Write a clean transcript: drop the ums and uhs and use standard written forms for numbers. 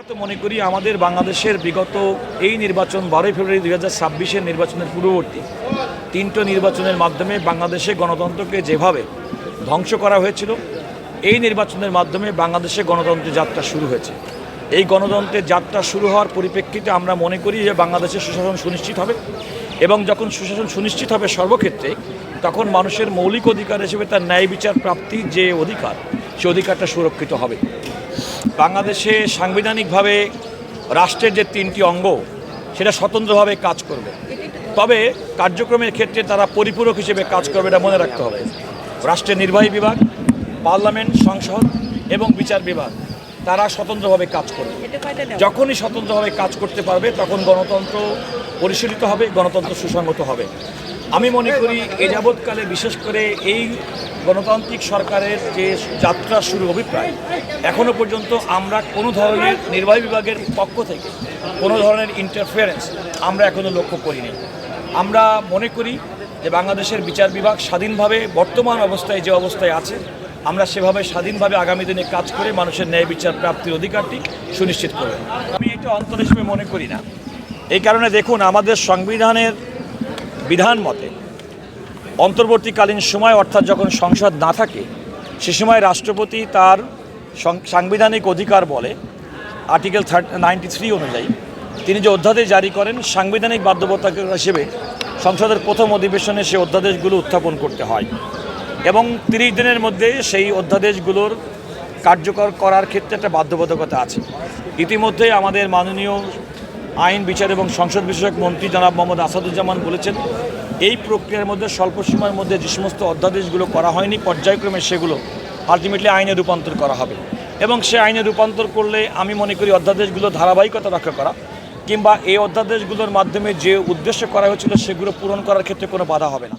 তো মনে করি আমাদের বাংলাদেশের বিগত এই নির্বাচন 12 ফেব্রুয়ারি 2026-এর নির্বাচনের পূর্ববর্তী তিনটি নির্বাচনের মাধ্যমে বাংলাদেশে গণতন্ত্রকে যেভাবে ধ্বংস করা হয়েছিল, এই নির্বাচনের মাধ্যমে বাংলাদেশে গণতন্ত্রের যাত্রা শুরু হয়েছে। এই গণতন্ত্রের যাত্রা শুরু হওয়ার পরিপ্রেক্ষিতে আমরা মনে করি যে বাংলাদেশের সুশাসন সুনিশ্চিত হবে, এবং যখন সুশাসন সুনিশ্চিত হবে সর্বক্ষেত্রে, তখন মানুষের মৌলিক অধিকার হিসেবে তার ন্যায় বিচার প্রাপ্তির যে অধিকার, সে অধিকারটা সুরক্ষিত হবে। বাংলাদেশে সাংবিধানিকভাবে রাষ্ট্রের যে তিনটি অঙ্গ, সেটা স্বতন্ত্রভাবে কাজ করবে, তবে কার্যক্রমের ক্ষেত্রে তারা পরিপূরক হিসেবে কাজ করবে, এটা মনে রাখতে হবে। রাষ্ট্রের নির্বাহী বিভাগ, পার্লামেন্ট, সংসদ এবং বিচার বিভাগ তারা স্বতন্ত্রভাবে কাজ করবে। যখনই স্বতন্ত্রভাবে কাজ করতে পারবে, তখন গণতন্ত্র পরিচালিত হবে, গণতন্ত্র সুসংগত হবে। আমি মনে করি এ যাবৎকালে বিশেষ করে এই গণতান্ত্রিক সরকারের যে যাত্রা শুরু অভিপ্রায়, এখনও পর্যন্ত আমরা কোনো ধরনের নির্বাহী বিভাগের পক্ষ থেকে কোনো ধরনের ইন্টারফিয়ারেন্স আমরা এখনও লক্ষ্য করিনি। আমরা মনে করি যে বাংলাদেশের বিচার বিভাগ স্বাধীনভাবে বর্তমান অবস্থায় যে অবস্থায় আছে, আমরা সেভাবে স্বাধীনভাবে আগামী দিনে কাজ করে মানুষের ন্যায় বিচার প্রাপ্তির অধিকারটি সুনিশ্চিত করব। আমি এটা অন্তর হিসেবে মনে করি না। এই কারণে দেখুন, আমাদের সংবিধানের বিধান মতে অন্তর্বর্তীকালীন সময়, অর্থাৎ যখন সংসদ না থাকে, সে সময় রাষ্ট্রপতি তার সাংবিধানিক অধিকার বলে আর্টিকেল 93 অনুযায়ী তিনি যে অধ্যাদেশ জারি করেন, সাংবিধানিক বাধ্যবাধকতা হিসেবে সংসদের প্রথম অধিবেশনে সে অধ্যাদেশগুলো উত্থাপন করতে হয়, এবং 30 দিনের মধ্যে সেই অধ্যাদেশগুলোর কার্যকর করার ক্ষেত্রে একটা বাধ্যবাধকতা আছে। ইতিমধ্যে আমাদের মাননীয় আইন, বিচার এবং সংসদ বিষয়ক মন্ত্রী জনাব মোহাম্মদ আসাদুজ্জামান বলেছেন, এই প্রক্রিয়ার মধ্যে স্বল্প সময়ের মধ্যে যে সমস্ত অধ্যাদেশগুলো করা হয়নি, পর্যায়ক্রমে সেগুলো আলটিমেটলি আইনে রূপান্তর করা হবে, এবং সে আইনে রূপান্তর করলে আমি মনে করি অধ্যাদেশগুলো ধারাবাহিকতা রক্ষা করা কিংবা এই অধ্যাদেশগুলোর মাধ্যমে যে উদ্দেশ্য করা হয়েছিল সেগুলো পূরণ করার ক্ষেত্রে কোনো বাধা হবে না।